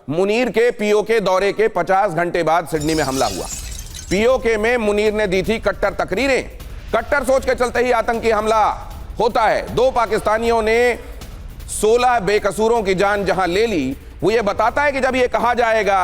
मुनीर के पीओके दौरे के 50 घंटे बाद सिडनी में हमला हुआ। पीओके में मुनीर ने दी थी कट्टर तकरीरें। कट्टर सोच के चलते ही आतंकी हमला होता है। 2 पाकिस्तानियों ने 16 बेकसूरों की जान जहां ले ली, वो ये बताता है कि जब ये कहा जाएगा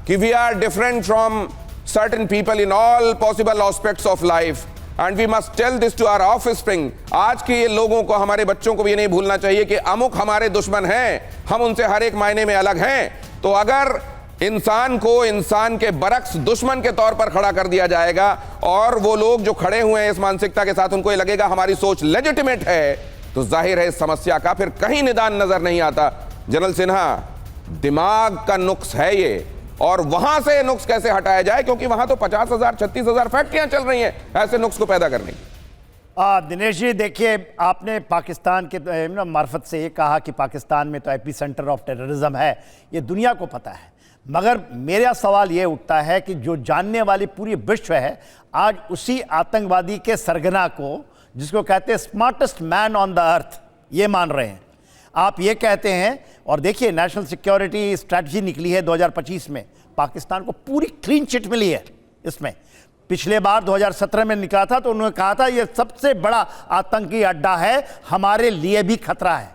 कि we are different from certain people in all possible aspects of life and we must tell this to our offspring. आज के ये लोगों को, हमारे बच्चों को भी ये नहीं भूलना चाहिए कि अमुक हमारे दुश्मन हैं, हम उनसे हर एक मायने में अलग हैं। तो अगर इंसान को इंसान के बरक्स दुश्मन के तौर पर खड़ा कर दिया जाएगा और वो लोग जो खड़े हुए हैं इस मानसिकता के साथ, उनको ये लगेगा हमारी सोच लेजिटिमेट है, तो जाहिर है इस समस्या का फिर कहीं निदान नजर नहीं आता। जनरल सिन्हा, दिमाग का नुक्स है ये, और वहां से नुक्स कैसे हटाया जाए, क्योंकि वहां तो 50,000 36,000 फैक्ट्रियां चल रही हैं ऐसे नुक्स को पैदा करने की। दिनेश जी, देखिए, आपने पाकिस्तान के मार्फत से ये कहा कि पाकिस्तान में तो एपी सेंटर ऑफ टेररिज्म है, ये दुनिया को पता है। मगर मेरा सवाल ये उठता है कि जो जानने वाली पूरी विश्व है आज उसी आतंकवादी के सरगना को, जिसको कहते हैं smartest man on the earth, ये मान रहे हैं। आप ये कहते हैं, और देखिए नेशनल सिक्योरिटी स्ट्रैटेजी निकली है 2025 में, पाकिस्तान को पूरी क्लीन चिट मिली है इसमें। पिछले बार 2017 में निकला था तो उन्होंने कहा था ये सबसे बड़ा आतंकी अड्डा है, हमारे लिए भी खतरा है।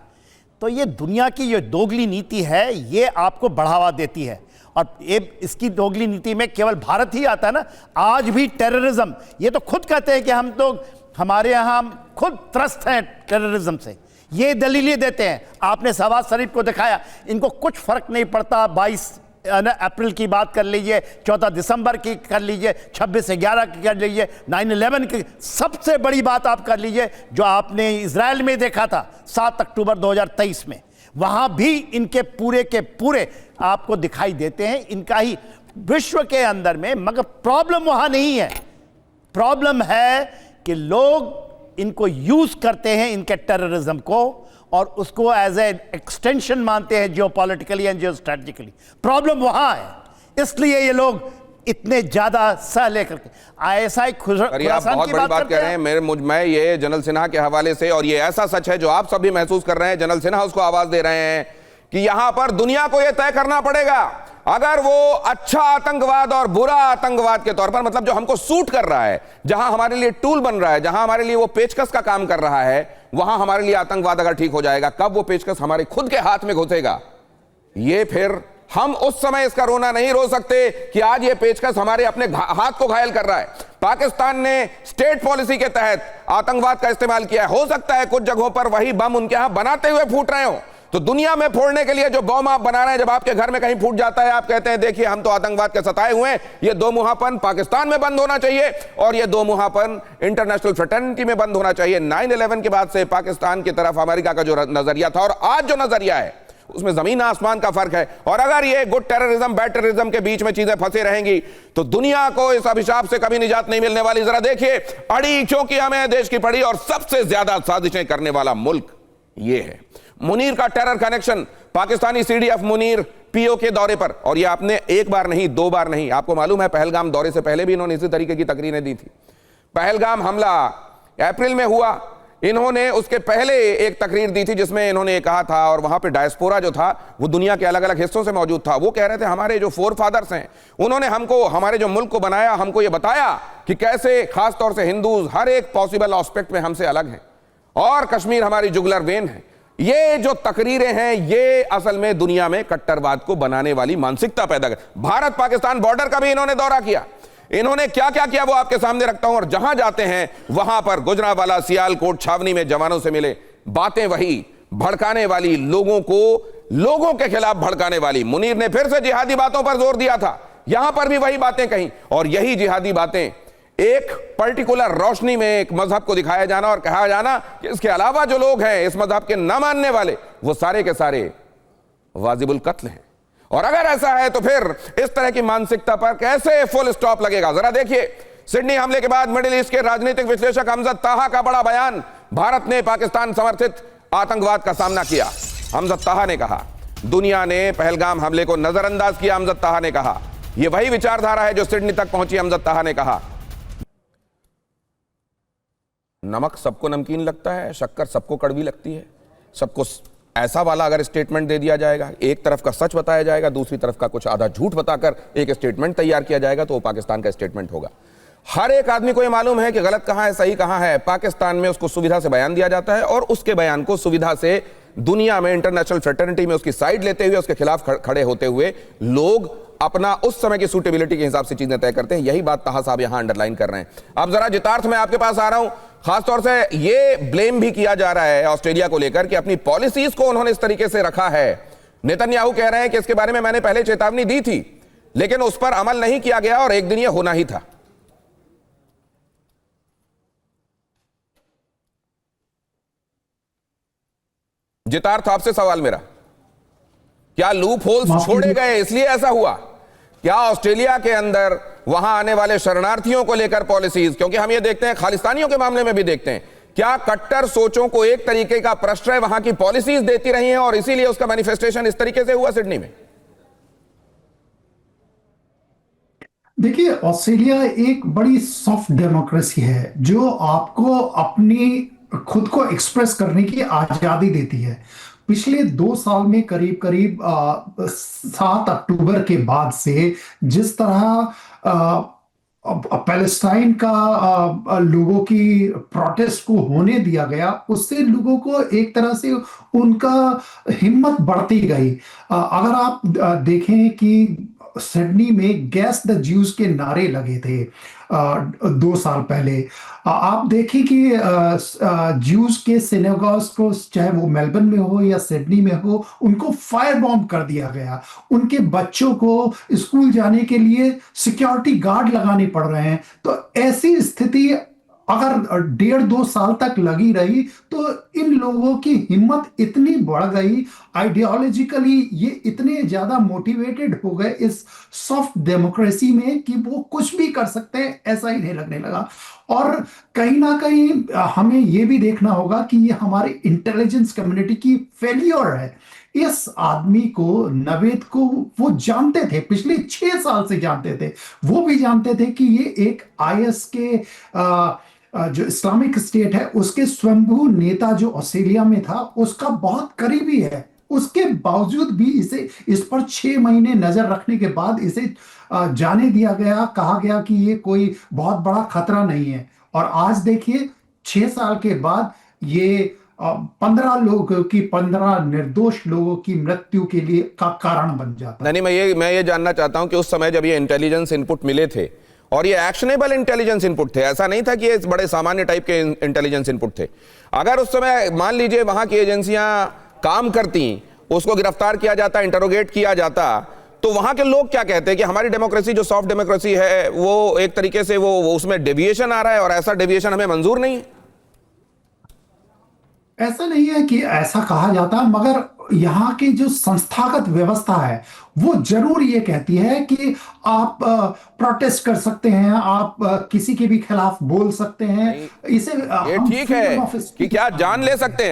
तो ये दुनिया की ये दोगली नीति है, ये आपको बढ़ावा देती है। और ये इसकी दोगली नीति में केवल भारत ही आता है ना। आज भी टेररिज्म, ये तो खुद कहते हैं कि हम तो, हमारे यहाँ खुद त्रस्त हैं टेररिज्म से, ये दलीलें देते हैं। आपने शहबाज शरीफ को दिखाया, इनको कुछ फर्क नहीं पड़ता। 22 अप्रैल की बात कर लीजिए, 14 दिसंबर की कर लीजिए, 26/11 की कर लीजिए, 9/11 की, सबसे बड़ी बात आप कर लीजिए जो आपने इजराइल में देखा था 7 अक्टूबर 2023 में, वहां भी इनके पूरे के पूरे आपको दिखाई देते हैं, इनका ही विश्व के अंदर में। मगर प्रॉब्लम वहां नहीं है, प्रॉब्लम है कि लोग इनको यूज करते हैं, इनके टेररिज्म को, और उसको एज ए एक्सटेंशन मानते हैं जियोपॉलिटिकली एंड जियोस्ट्रेटेजिकली। प्रॉब्लम वहां है, इसलिए ये लोग इतने ज्यादा सह लेकर के ISI खुरासान बहुत बड़ी बात कह रहे हैं। मैं ये जनरल सिन्हा के हवाले से, और ये ऐसा सच है जो आप सभी महसूस कर रहे हैं, जनरल सिन्हा उसको आवाज दे रहे हैं कि यहां पर दुनिया को यह तय करना पड़ेगा, अगर वो अच्छा आतंकवाद और बुरा आतंकवाद के तौर पर, मतलब जो हमको सूट कर रहा है, जहां हमारे लिए टूल बन रहा है, जहां हमारे लिए वो पेचकस का काम कर रहा है, वहां हमारे लिए आतंकवाद अगर ठीक हो जाएगा, कब वो पेचकस हमारे खुद के हाथ में घुसेगा, ये फिर हम उस समय इसका रोना नहीं रो सकते कि आज ये पेचकस हमारे अपने हाथ को घायल कर रहा है। पाकिस्तान ने स्टेट पॉलिसी के तहत आतंकवाद का इस्तेमाल किया है। हो सकता है कुछ जगहों पर वही बम उनके यहां बनाते हुए फूट रहे हो, तो दुनिया में फोड़ने के लिए जो बम आप बना रहे हैं, जब आपके घर में कहीं फूट जाता है, आप कहते हैं देखिए हम तो आतंकवाद के सताए हुए हैं। ये दो मुहापन पाकिस्तान में बंद होना चाहिए, और ये दो मुहापन इंटरनेशनल फ्रेटर्निटी में बंद होना चाहिए। 9/11 के बाद से पाकिस्तान की तरफ अमेरिका का जो नजरिया था और आज जो नजरिया है, उसमें जमीन आसमान का फर्क है। और अगर ये गुड टेररिज्म बैड टेररिज्म के बीच में चीजें फंसे रहेंगी तो दुनिया को इस अभिशाप से कभी निजात नहीं मिलने वाली। जरा देखिए, अड़ी क्योंकि हमें देश की पड़ी, और सबसे ज्यादा साजिशें करने वाला मुल्क ये है। मुनीर का terror connection, Pakistani CDF Munir PoK दौरे पर, और ये आपने एक बार नहीं 2 बार नहीं, आपको मालूम है पहलगाम दौरे से पहले भी इन्होंने इसी तरीके की तकरीरें दी थी। पहलगाम हमला अप्रैल में हुआ, इन्होंने उसके पहले एक तकरीर दी थी जिसमें इन्होंने कहा था, और वहां पे डायस्पोरा जो था वो दुनिया के अलग अलग हिस्सों से मौजूद था, वो कह रहे थे हमारे जो फोर फादर्स हैं उन्होंने हमको, हमारे जो मुल्क को बनाया, हमको ये बताया कि कैसे खासतौर से हिंदूज हर एक पॉसिबल एस्पेक्ट में हमसे अलग हैं, और कश्मीर हमारी जुगलर वेन है। ये जो तकरीरें हैं ये असल में दुनिया में कट्टरवाद को बनाने वाली मानसिकता पैदा कर। भारत पाकिस्तान बॉर्डर का भी इन्होंने दौरा किया, इन्होंने क्या क्या किया वो आपके सामने रखता हूं, और जहां जाते हैं वहां पर गुजरांवाला सियालकोट छावनी में जवानों से मिले, बातें वही भड़काने वाली, लोगों के खिलाफ भड़काने वाली। मुनीर ने फिर से जिहादी बातों पर जोर दिया था, यहां पर भी वही बातें कही, और यही जिहादी बातें एक पर्टिकुलर रोशनी में एक मजहब को दिखाया जाना और कहा जाना कि इसके अलावा जो लोग हैं इस मजहब के न मानने वाले, वो सारे के सारे वाजिबुल कत्ल हैं। और अगर ऐसा है तो फिर इस तरह की मानसिकता पर कैसे फुल स्टॉप लगेगा। जरा देखिए, सिडनी हमले के बाद मिडिल ईस्ट के राजनीतिक विश्लेषक हमजद ताहा का बड़ा बयान, भारत ने पाकिस्तान समर्थित आतंकवाद का सामना किया। हमजद ताहा ने कहा दुनिया ने पहलगाम हमले को नजरअंदाज किया। हमजद ताहा ने कहा यह वही विचारधारा है जो सिडनी तक पहुंची। हमजद ताहा ने कहा नमक सबको नमकीन लगता है, शक्कर सबको कड़वी लगती है, सबको ऐसा वाला अगर स्टेटमेंट दे दिया जाएगा, एक तरफ का सच बताया जाएगा, दूसरी तरफ का कुछ आधा झूठ बताकर एक स्टेटमेंट तैयार किया जाएगा, तो वो पाकिस्तान का स्टेटमेंट होगा। हर एक आदमी को यह मालूम है कि गलत कहां है, सही कहां है। पाकिस्तान में उसको सुविधा से बयान दिया जाता है और उसके बयान को सुविधा से दुनिया में इंटरनेशनल फ्रेटर्निटी में उसकी साइड लेते हुए, उसके खिलाफ खड़े होते हुए लोग अपना उस समय की सूटेबिलिटी के हिसाब से चीजें तय करते हैं। यही बात ताहा साहब यहां अंडरलाइन कर रहे हैं। अब जरा जितार्थ में आपके पास आ रहा हूं। खासतौर से ये ब्लेम भी किया जा रहा है ऑस्ट्रेलिया को लेकर कि अपनी पॉलिसीज को उन्होंने इस तरीके से रखा है। नेतन्याहू कह रहे हैं कि इसके बारे में मैंने पहले चेतावनी दी थी, लेकिन उस पर अमल नहीं किया गया और एक दिन यह होना ही था। जितार्थ, आपसे सवाल मेरा, क्या लूप होल्स छोड़े गए इसलिए ऐसा हुआ? क्या ऑस्ट्रेलिया के अंदर वहां आने वाले शरणार्थियों को लेकर पॉलिसीज, क्योंकि हम ये देखते हैं खालिस्तानियों के मामले में भी देखते हैं, क्या कट्टर सोचों को एक तरीके का प्रश्रय वहां की पॉलिसीज देती रही हैं और इसीलिए उसका मैनिफेस्टेशन इस तरीके से हुआ सिडनी में? देखिए, ऑस्ट्रेलिया एक बड़ी सॉफ्ट डेमोक्रेसी है जो आपको अपनी खुद को एक्सप्रेस करने की आजादी देती है। पिछले 2 साल में करीब करीब 7 अक्टूबर के बाद से जिस तरह पैलेस्टाइन का लोगों की प्रोटेस्ट को होने दिया गया, उससे लोगों को एक तरह से उनका हिम्मत बढ़ती गई। अगर आप देखें कि सिडनी में गैस द ज्यूज के नारे लगे थे 2 साल पहले। आप देखें कि ज्यूज के सिनेगॉग्स को, चाहे वो मेलबर्न में हो या सिडनी में हो, उनको फायर बॉम्ब कर दिया गया। उनके बच्चों को स्कूल जाने के लिए सिक्योरिटी गार्ड लगाने पड़ रहे हैं। तो ऐसी स्थिति अगर 1.5-2 साल तक लगी रही तो इन लोगों की हिम्मत इतनी बढ़ गई, आइडियोलॉजिकली ये इतने ज्यादा मोटिवेटेड हो गए इस सॉफ्ट डेमोक्रेसी में कि वो कुछ भी कर सकते हैं, ऐसा ही नहीं लगने लगा। और कहीं ना कहीं हमें ये भी देखना होगा कि ये हमारे इंटेलिजेंस कम्युनिटी की फेलियर है। इस आदमी को, नवेद को, वो जानते थे, पिछले 6 साल से जानते थे। वो भी जानते थे कि ये एक IS के जो इस्लामिक स्टेट है उसके स्वयंभू नेता जो ऑस्ट्रेलिया में था उसका बहुत करीबी है। उसके बावजूद भी इसे, इस पर 6 महीने नजर रखने के बाद इसे जाने दिया गया, कहा गया कि ये कोई बहुत बड़ा खतरा नहीं है। और आज देखिए 6 साल के बाद ये 15 निर्दोष लोगों की मृत्यु के लिए का कारण बन जाता है। नहीं, मैं ये जानना चाहता हूं कि उस समय जब ये इंटेलिजेंस इनपुट मिले थे और ये एक्शनेबल इंटेलिजेंस इनपुट थे, ऐसा नहीं था कि ये बड़े सामान्य टाइप के इंटेलिजेंस इनपुट थे। अगर उस समय मान लीजिए वहां की एजेंसियां काम करती, उसको गिरफ्तार किया जाता, इंटरोगेट किया जाता, तो वहां के लोग क्या कहते हैं कि हमारी डेमोक्रेसी जो सॉफ्ट डेमोक्रेसी है वो एक तरीके से वो उसमें डेविएशन आ रहा है और ऐसा डेविएशन हमें मंजूर नहीं है। ऐसा नहीं है कि ऐसा कहा जाता, मगर यहाँ की जो संस्थागत व्यवस्था है वो जरूर ये कहती है कि आप प्रोटेस्ट कर सकते हैं, आप किसी के भी खिलाफ बोल सकते हैं। इसे ये ठीक है कि क्या जान ले सकते हैं।